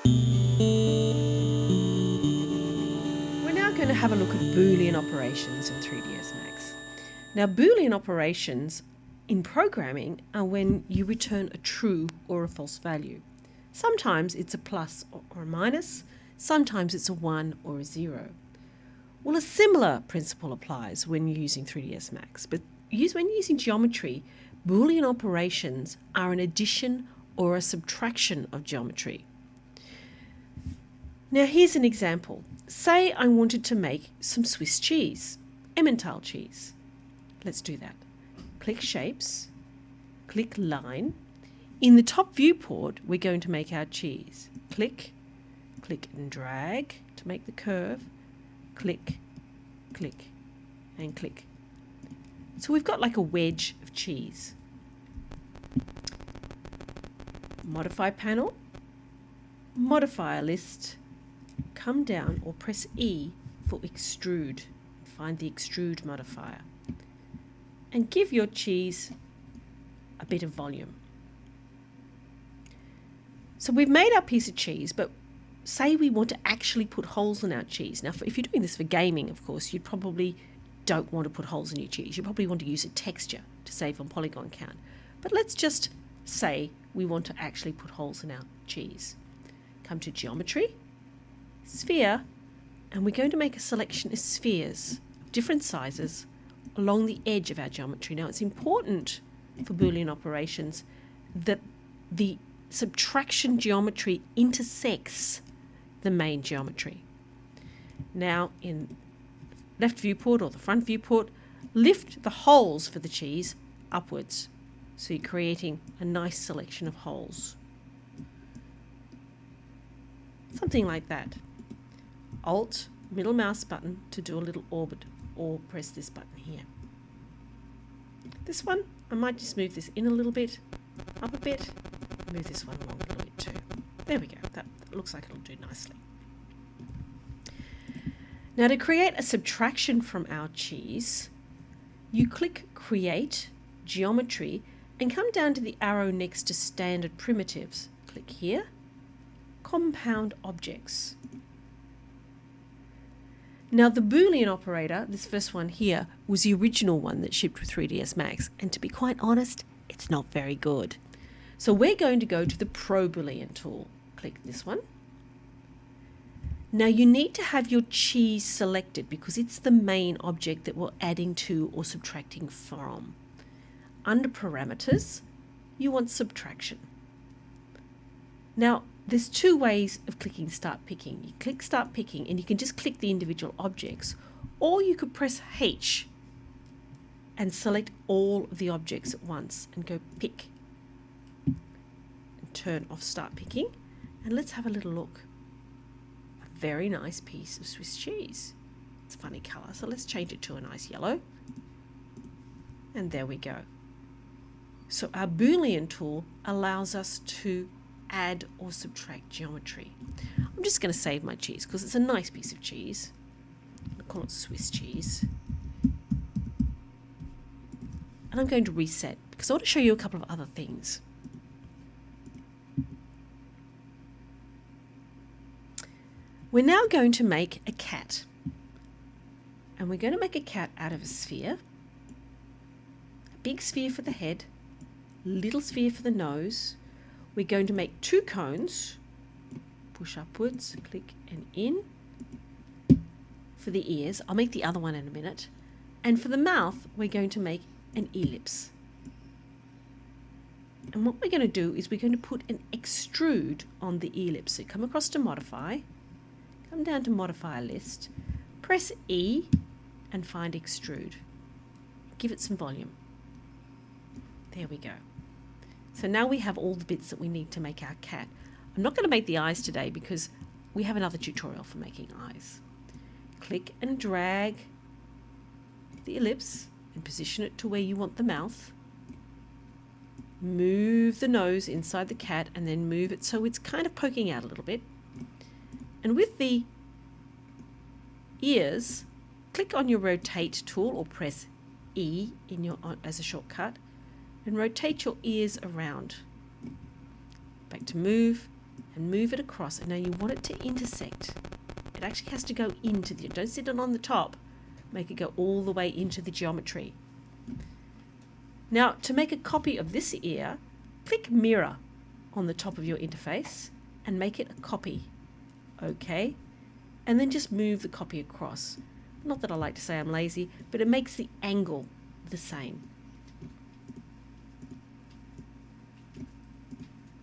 We're now going to have a look at Boolean operations in 3ds Max. Now, Boolean operations in programming are when you return a true or a false value. Sometimes it's a plus or a minus, sometimes it's a 1 or a 0. Well, a similar principle applies when you're using 3ds Max, but when using geometry, Boolean operations are an addition or a subtraction of geometry. Now here's an example. Say I wanted to make some Swiss cheese, Emmental cheese. Let's do that. Click Shapes, click Line. In the top viewport, we're going to make our cheese. Click, click and drag to make the curve. Click, click and click. So we've got like a wedge of cheese. Modify panel, modifier list, come down or press E for extrude. Find the extrude modifier and give your cheese a bit of volume. So we've made our piece of cheese, but say we want to actually put holes in our cheese. Now, if you're doing this for gaming, of course, you probably don't want to put holes in your cheese. You probably want to use a texture to save on polygon count. But let's just say we want to actually put holes in our cheese. Come to Geometry, Sphere, and we're going to make a selection of spheres, different sizes, along the edge of our geometry. Now, it's important for Boolean operations that the subtraction geometry intersects the main geometry. Now, in left viewport or the front viewport, lift the holes for the cheese upwards. So you're creating a nice selection of holes. Something like that. Alt, middle mouse button to do a little orbit, or press this button here. This one, I might just move this in a little bit, up a bit, move this one along a little bit too. There we go, that looks like it'll do nicely. Now to create a subtraction from our cheese, you click Create, Geometry, and come down to the arrow next to Standard Primitives. Click here, Compound Objects. Now the Boolean operator, this first one here, was the original one that shipped with 3ds Max, and to be quite honest, it's not very good. So we're going to go to the Pro Boolean tool. Click this one. Now you need to have your cheese selected because it's the main object that we're adding to or subtracting from. Under Parameters, you want Subtraction. Now there's two ways of clicking Start Picking. You click Start Picking and you can just click the individual objects, or you could press H and select all of the objects at once and go Pick. And turn off Start Picking, and let's have a little look. Very nice piece of Swiss cheese. It's a funny colour, so let's change it to a nice yellow. And there we go. So our Boolean tool allows us to add or subtract geometry. I'm just going to save my cheese because it's a nice piece of cheese. I'll call it Swiss cheese. And I'm going to reset because I want to show you a couple of other things. We're now going to make a cat, and we're going to make a cat out of a sphere, a big sphere for the head, little sphere for the nose. We're going to make two cones, push upwards, click and in. For the ears, I'll make the other one in a minute, and for the mouth we're going to make an ellipse. And what we're going to do is we're going to put an extrude on the ellipse. So come across to Modify, come down to Modifier List, press E and find Extrude. Give it some volume. There we go. So now we have all the bits that we need to make our cat. I'm not going to make the eyes today because we have another tutorial for making eyes. Click and drag the ellipse and position it to where you want the mouth. Move the nose inside the cat and then move it so it's kind of poking out a little bit. And with the ears, click on your rotate tool or press E in your as a shortcut and rotate your ears around. Back to move, and move it across. And now you want it to intersect. It actually has to go into the, don't sit it on the top, make it go all the way into the geometry. Now to make a copy of this ear, click mirror on the top of your interface and make it a copy. Okay, and then just move the copy across. Not that I like to say I'm lazy, but it makes the angle the same.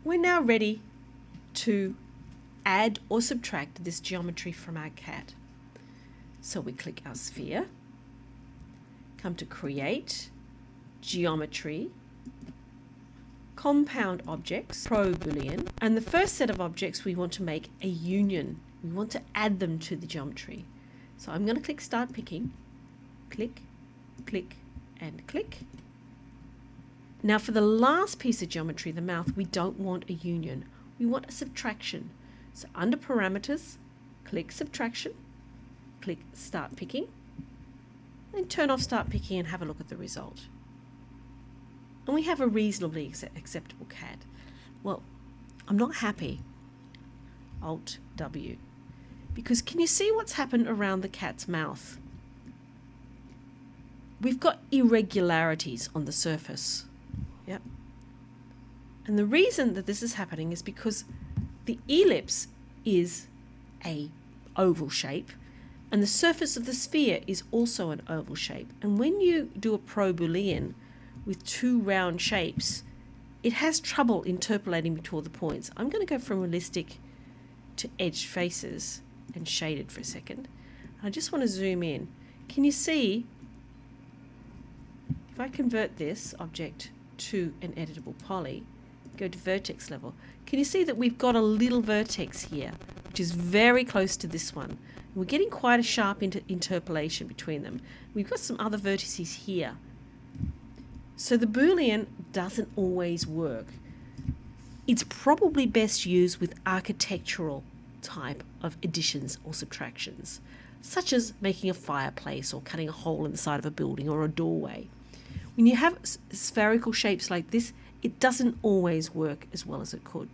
We're now ready to add or subtract this geometry from our cat. So we click our sphere, come to Create, Geometry, Compound Objects, Pro Boolean, and the first set of objects we want to make a union. We want to add them to the geometry. So I'm going to click Start Picking, click, click, and click. Now for the last piece of geometry, the mouth, we don't want a union. We want a subtraction. So under Parameters, click Subtraction, click Start Picking, and turn off Start Picking and have a look at the result. And we have a reasonably acceptable cat. Well, I'm not happy. Alt W. Because can you see what's happened around the cat's mouth? We've got irregularities on the surface. Yep. And the reason that this is happening is because the ellipse is a oval shape and the surface of the sphere is also an oval shape. And when you do a Pro Boolean with two round shapes, it has trouble interpolating between the points. I'm going to go from realistic to edged faces and shaded for a second. I just want to zoom in. Can you see, if I convert this object to an editable poly, go to vertex level, can you see that we've got a little vertex here, which is very close to this one. We're getting quite a sharp interpolation between them. We've got some other vertices here. So the Boolean doesn't always work. It's probably best used with architectural type of additions or subtractions, such as making a fireplace or cutting a hole in the side of a building or a doorway. When you have spherical shapes like this, it doesn't always work as well as it could.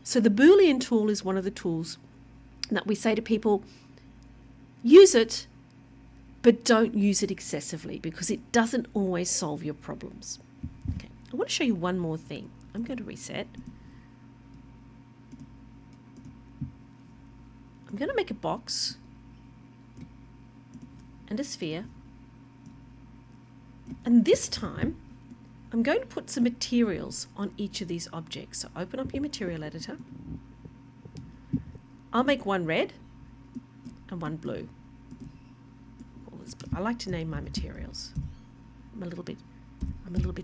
So the Boolean tool is one of the tools that we say to people, use it, but don't use it excessively because it doesn't always solve your problems. Okay, I want to show you one more thing. I'm going to reset. I'm going to make a box and a sphere. And this time, I'm going to put some materials on each of these objects. So open up your material editor. I'll make one red and one blue. I like to name my materials. I'm a little bit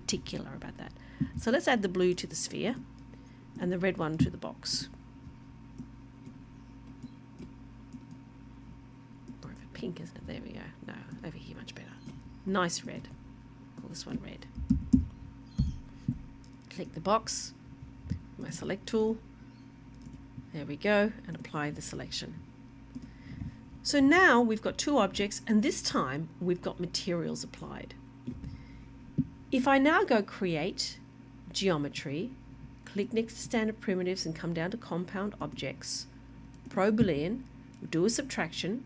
particular about that. So let's add the blue to the sphere and the red one to the box. More of a pink, isn't it? There we go. No, over here much better. Nice red. Call this one red. Click the box, my select tool. There we go, and apply the selection. So now we've got two objects, and this time we've got materials applied. If I now go Create, Geometry, click next to Standard Primitives and come down to Compound Objects, Pro Boolean, do a subtraction,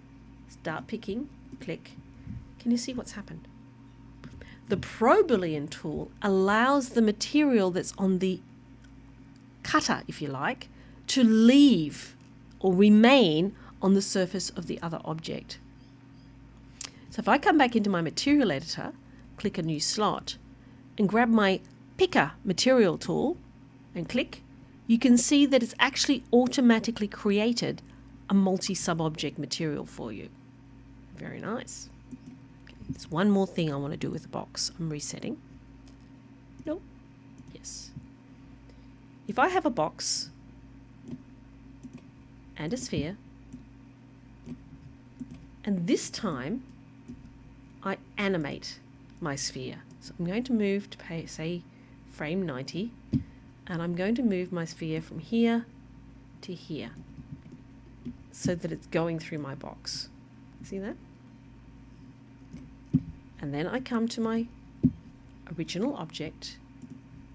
Start Picking, click. Can you see what's happened? The Pro Boolean tool allows the material that's on the cutter, if you like, to leave or remain on the surface of the other object. So if I come back into my material editor, click a new slot, and grab my picker material tool and click, you can see that it's actually automatically created a multi-sub-object material for you. Very nice. Okay, there's one more thing I want to do with the box. I'm resetting. Nope. Yes. If I have a box and a sphere, and this time I animate my sphere. So I'm going to move to say frame 90, and I'm going to move my sphere from here to here so that it's going through my box. See that? And then I come to my original object,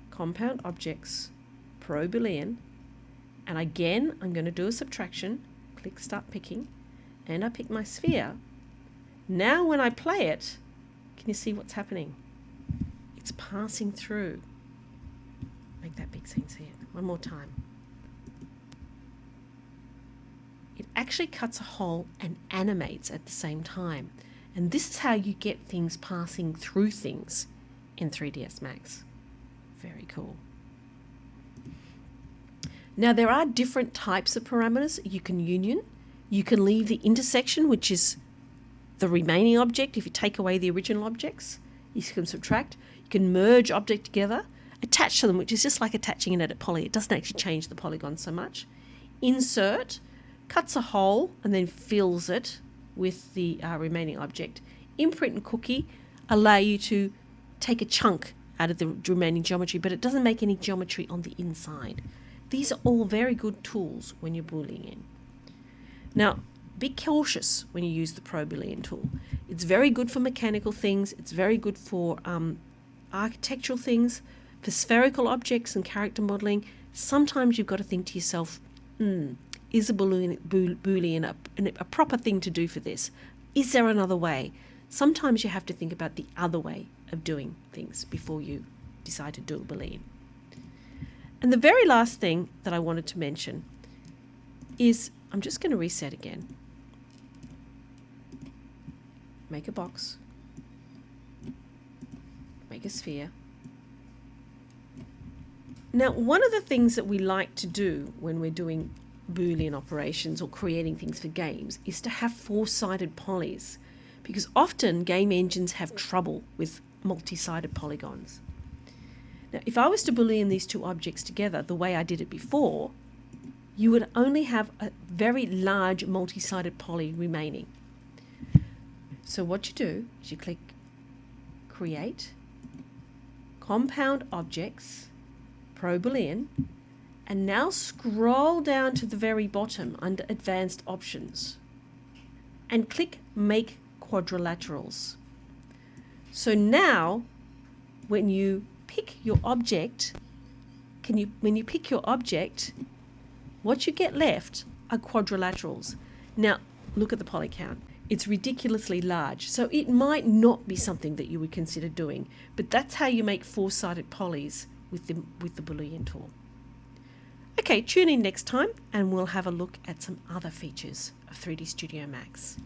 Compound Objects, Pro Boolean, And again, I'm going to do a subtraction, click Start Picking, and I pick my sphere. Now when I play it, can you see what's happening? It's passing through. Make that big so you can see it. One more time. It actually cuts a hole and animates at the same time. And this is how you get things passing through things in 3ds Max. Very cool. Now there are different types of parameters. You can union. You can leave the intersection, which is the remaining object. If you take away the original objects, you can subtract. You can merge objects together, attach to them, which is just like attaching an edit poly. It doesn't actually change the polygon so much. Insert cuts a hole and then fills it with the remaining object. Imprint and cookie allow you to take a chunk out of the remaining geometry, but it doesn't make any geometry on the inside. These are all very good tools when you're Booleaning in. Now, be cautious when you use the Pro Boolean tool. It's very good for mechanical things. It's very good for architectural things, for spherical objects and character modeling. Sometimes you've got to think to yourself, is a Boolean a proper thing to do for this? Is there another way? Sometimes you have to think about the other way of doing things before you decide to do a Boolean. And the very last thing that I wanted to mention is, I'm just going to reset again. Make a box. Make a sphere. Now, one of the things that we like to do when we're doing Boolean operations or creating things for games is to have four-sided polys, because often game engines have trouble with multi-sided polygons. Now, if I was to Boolean these two objects together the way I did it before, you would only have a very large multi-sided poly remaining. So what you do is you click Create, Compound Objects, Pro Boolean, and now scroll down to the very bottom under Advanced Options and click Make Quadrilaterals. So now when you pick your object, when you pick your object, what you get left are quadrilaterals. Now look at the poly count. It's ridiculously large, so it might not be something that you would consider doing, but that's how you make four-sided polys with the Boolean tool. Okay, tune in next time and we'll have a look at some other features of 3D Studio Max.